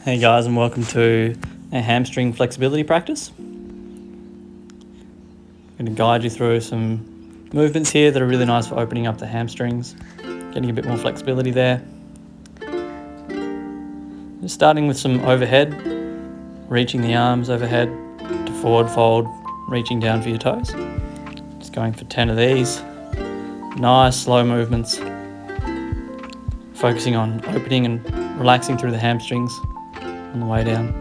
Hey guys, and welcome to a hamstring flexibility practice. I'm going to guide you through some movements here that are really nice for opening up the hamstrings, getting a bit more flexibility there. Just starting with some overhead, reaching the arms overhead to forward fold, reaching down for your toes. Just going for 10 of these. Nice slow movements, focusing on opening and relaxing through the hamstrings on the way down.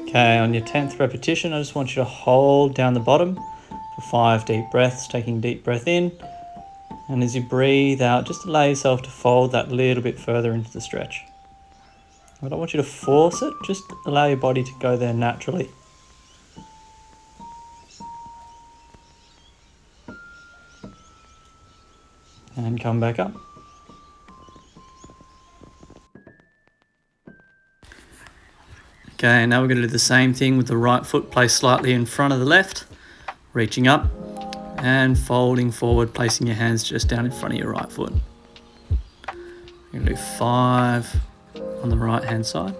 Okay, on your 10th repetition, I just want you to hold down the bottom for 5 deep breaths, taking deep breath in. And as you breathe out, just allow yourself to fold that little bit further into the stretch. I don't want you to force it, just allow your body to go there naturally. And come back up. Okay, now we're going to do the same thing with the right foot placed slightly in front of the left, reaching up and folding forward, placing your hands just down in front of your right foot. We're going to do 5 on the right hand side.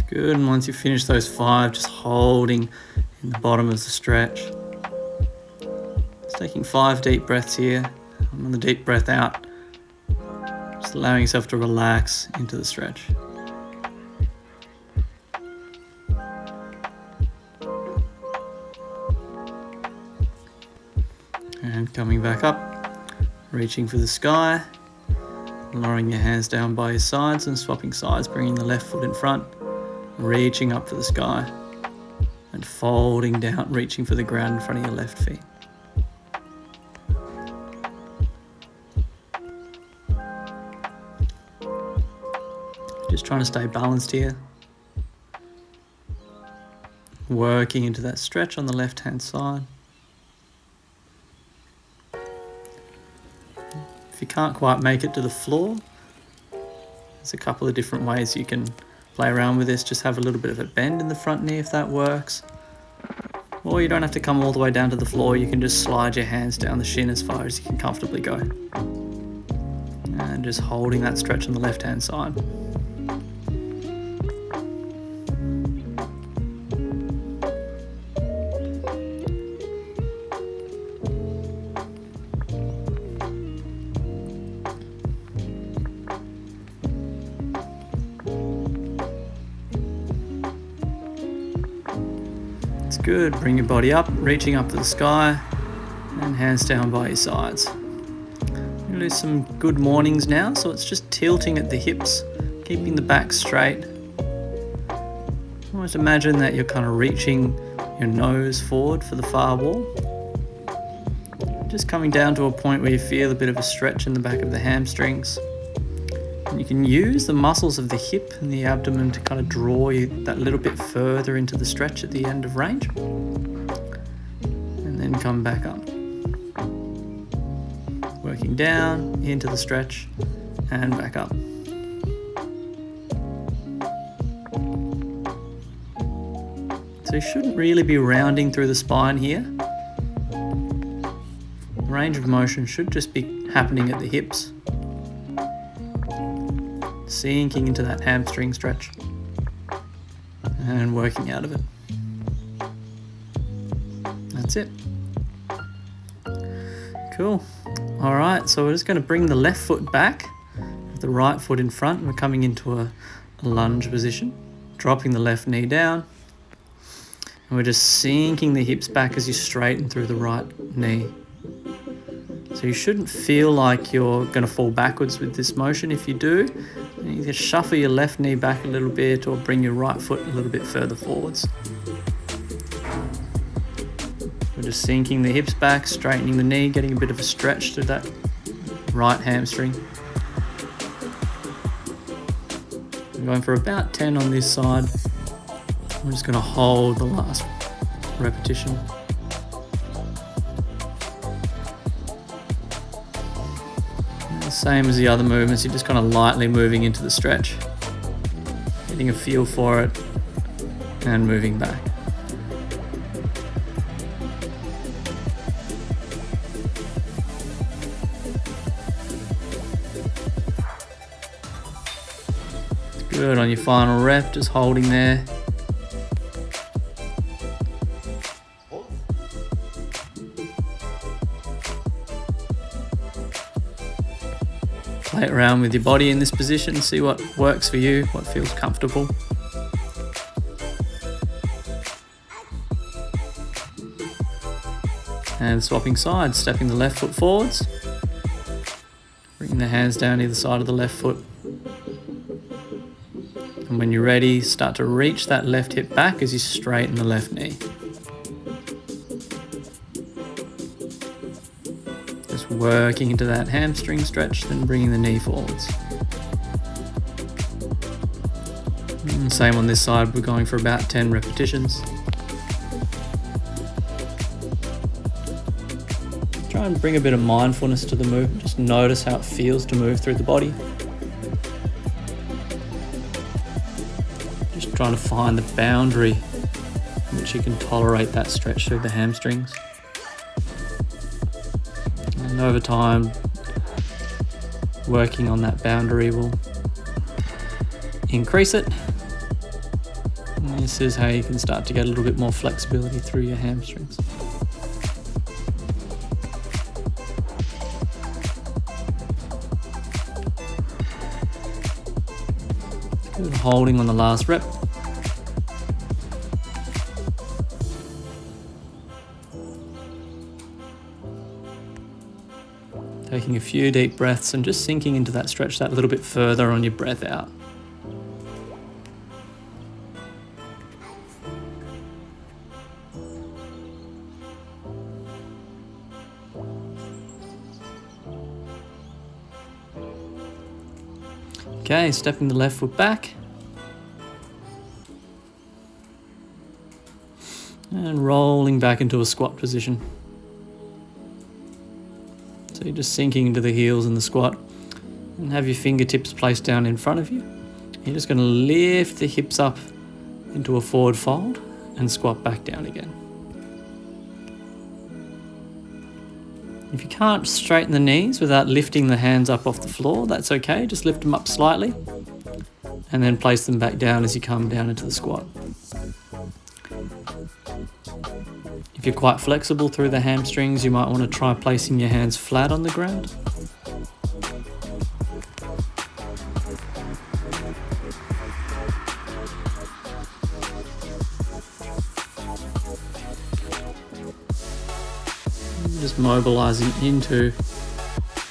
Good, and once you finish those 5, just holding in the bottom of the stretch. Just taking 5 deep breaths here, and on the deep breath out, just allowing yourself to relax into the stretch. And coming back up, reaching for the sky, lowering your hands down by your sides and swapping sides, bringing the left foot in front. Reaching up for the sky and folding down, reaching for the ground in front of your left feet. Just trying to stay balanced here. Working into that stretch on the left hand side. If you can't quite make it to the floor, there's a couple of different ways you can play around with this. Just have a little bit of a bend in the front knee if that works. Or you don't have to come all the way down to the floor. You can just slide your hands down the shin as far as you can comfortably go. And just holding that stretch on the left hand side. Good, bring your body up, reaching up to the sky and hands down by your sides. We're going to do some good mornings now, so it's just tilting at the hips, keeping the back straight. Almost imagine that you're kind of reaching your nose forward for the far wall. Just coming down to a point where you feel a bit of a stretch in the back of the hamstrings. And you can use the muscles of the hip and the abdomen to kind of draw you that little bit further into the stretch at the end of range. And then come back up. Working down into the stretch and back up. So you shouldn't really be rounding through the spine here. The range of motion should just be happening at the hips. Sinking into that hamstring stretch. and working out of it. That's it. Cool. All right, so we're just going to bring the left foot back, the right foot in front. We're coming into a lunge position, dropping the left knee down, and we're just sinking the hips back as you straighten through the right knee. So you shouldn't feel like you're going to fall backwards with this motion. If you do, you can shuffle your left knee back a little bit or bring your right foot a little bit further forwards. We're just sinking the hips back, straightening the knee, getting a bit of a stretch through that right hamstring. I'm going for about 10 on this side. I'm just going to hold the last repetition. Same as the other movements, you're just kind of lightly moving into the stretch, getting a feel for it and moving back. Good, on your final rep, just holding there. Play around with your body in this position, see what works for you, what feels comfortable. And swapping sides, stepping the left foot forwards, bringing the hands down either side of the left foot. And when you're ready, start to reach that left hip back as you straighten the left knee. Just working into that hamstring stretch, then bringing the knee forwards. And same on this side, we're going for about 10 repetitions. Try and bring a bit of mindfulness to the movement, just notice how it feels to move through the body. Just trying to find the boundary in which you can tolerate that stretch through the hamstrings. And over time, working on that boundary will increase it. And this is how you can start to get a little bit more flexibility through your hamstrings. Good, holding on the last rep. Taking a few deep breaths and just sinking into that stretch that little bit further on your breath out. Okay, stepping the left foot back. And rolling back into a squat position. So you're just sinking into the heels in the squat and have your fingertips placed down in front of you. You're just going to lift the hips up into a forward fold and squat back down again. If you can't straighten the knees without lifting the hands up off the floor, that's okay. Just lift them up slightly and then place them back down as you come down into the squat. If you're quite flexible through the hamstrings, you might want to try placing your hands flat on the ground. Just mobilizing into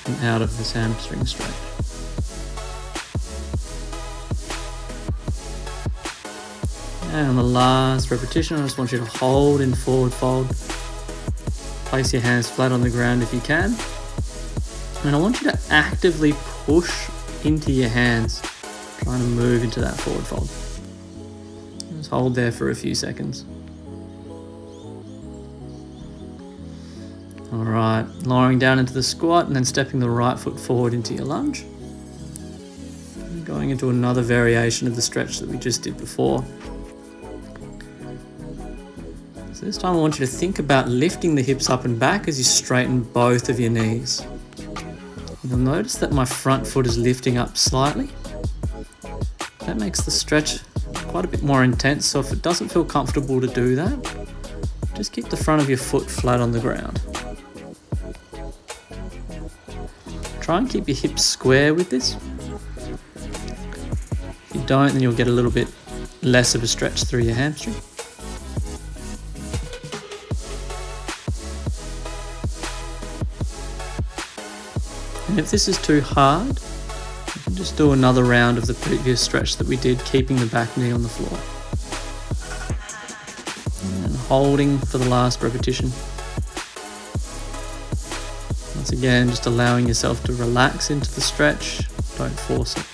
and out of this hamstring stretch. And on the last repetition, I just want you to hold in forward fold. Place your hands flat on the ground if you can. And I want you to actively push into your hands, trying to move into that forward fold. Just hold there for a few seconds. All right, lowering down into the squat and then stepping the right foot forward into your lunge. And going into another variation of the stretch that we just did before. So this time I want you to think about lifting the hips up and back as you straighten both of your knees. You'll notice that my front foot is lifting up slightly. That makes the stretch quite a bit more intense, so if it doesn't feel comfortable to do that, just keep the front of your foot flat on the ground. Try and keep your hips square with this. If you don't, then you'll get a little bit less of a stretch through your hamstring. And if this is too hard, you can just do another round of the previous stretch that we did, keeping the back knee on the floor. And holding for the last repetition. Once again, just allowing yourself to relax into the stretch, don't force it.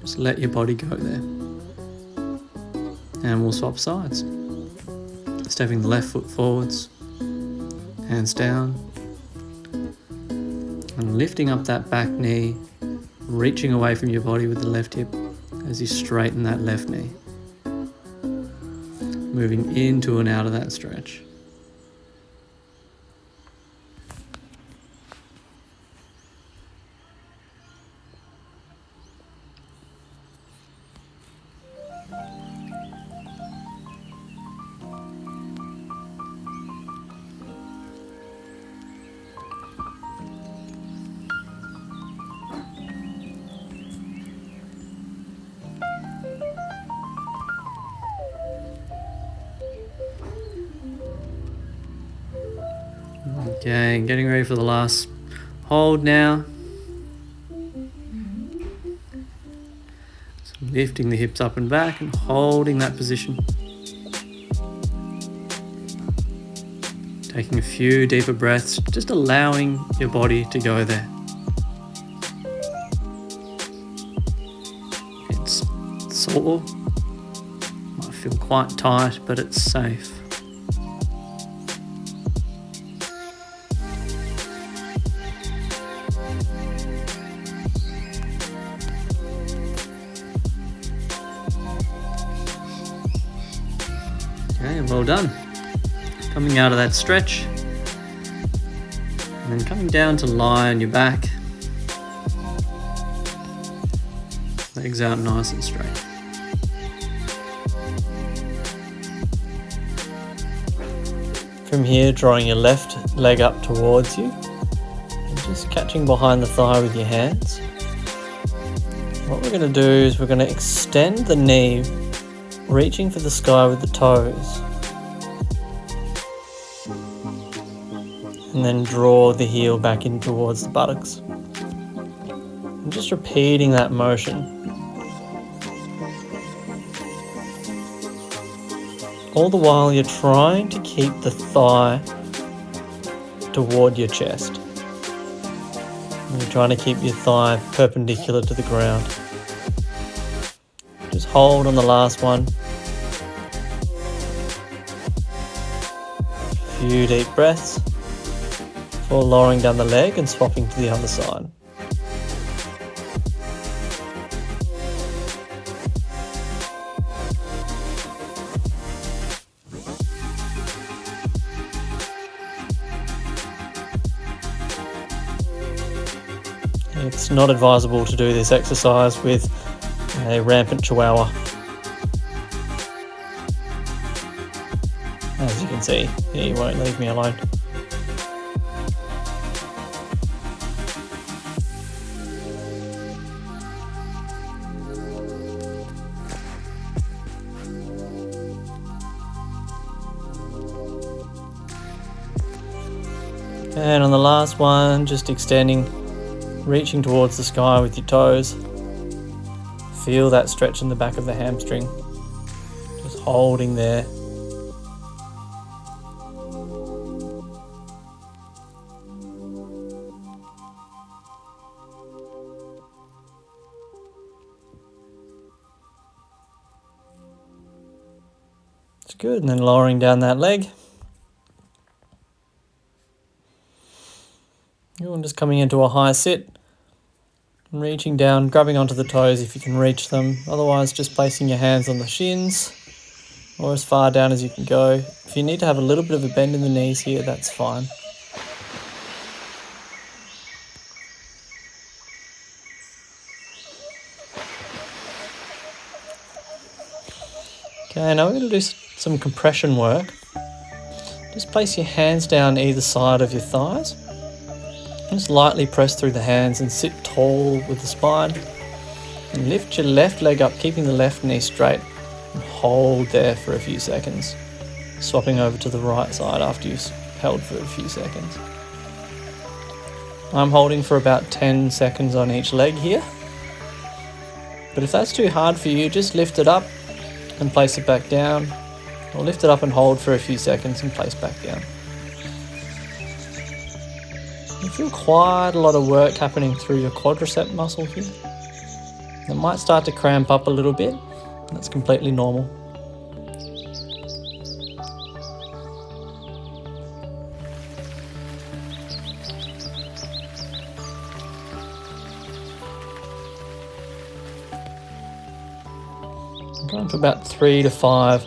Just let your body go there. And we'll swap sides. Stepping the left foot forwards, hands down, and lifting up that back knee, reaching away from your body with the left hip as you straighten that left knee. Moving into and out of that stretch. Okay, getting ready for the last hold now. So lifting the hips up and back and holding that position. Taking a few deeper breaths, just allowing your body to go there. It's sore, might feel quite tight, but it's safe. Okay, well done. Coming out of that stretch, and then coming down to lie on your back. Legs out nice and straight. From here, drawing your left leg up towards you, and just catching behind the thigh with your hands. What we're going to do is we're going to extend the knee, reaching for the sky with the toes, and then draw the heel back in towards the buttocks. And just repeating that motion. All the while you're trying to keep the thigh toward your chest. And you're trying to keep your thigh perpendicular to the ground. Just hold on the last one. A few deep breaths before lowering down the leg and swapping to the other side. It's not advisable to do this exercise with a rampant chihuahua. As you can see, he won't leave me alone. And on the last one, just extending, reaching towards the sky with your toes. Feel that stretch in the back of the hamstring. Just holding there. It's good. And then lowering down that leg. You're just coming into a high sit. And reaching down, grabbing onto the toes if you can reach them. Otherwise, just placing your hands on the shins or as far down as you can go. If you need to have a little bit of a bend in the knees here, that's fine. Okay, now we're going to do some compression work. Just place your hands down either side of your thighs. Just lightly press through the hands and sit tall with the spine. And lift your left leg up, keeping the left knee straight. And hold there for a few seconds. Swapping over to the right side after you've held for a few seconds. I'm holding for about 10 seconds on each leg here. But if that's too hard for you, just lift it up and place it back down. Or lift it up and hold for a few seconds and place back down. You feel quite a lot of work happening through your quadricep muscle here. It might start to cramp up a little bit. That's completely normal. I'm going for about 3 to 5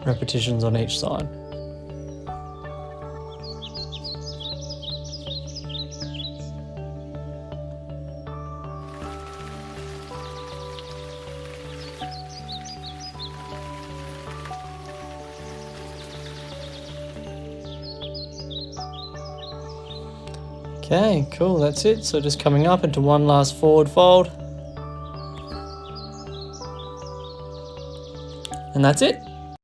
repetitions on each side. Okay, cool, that's it. So just coming up into one last forward fold. And that's it.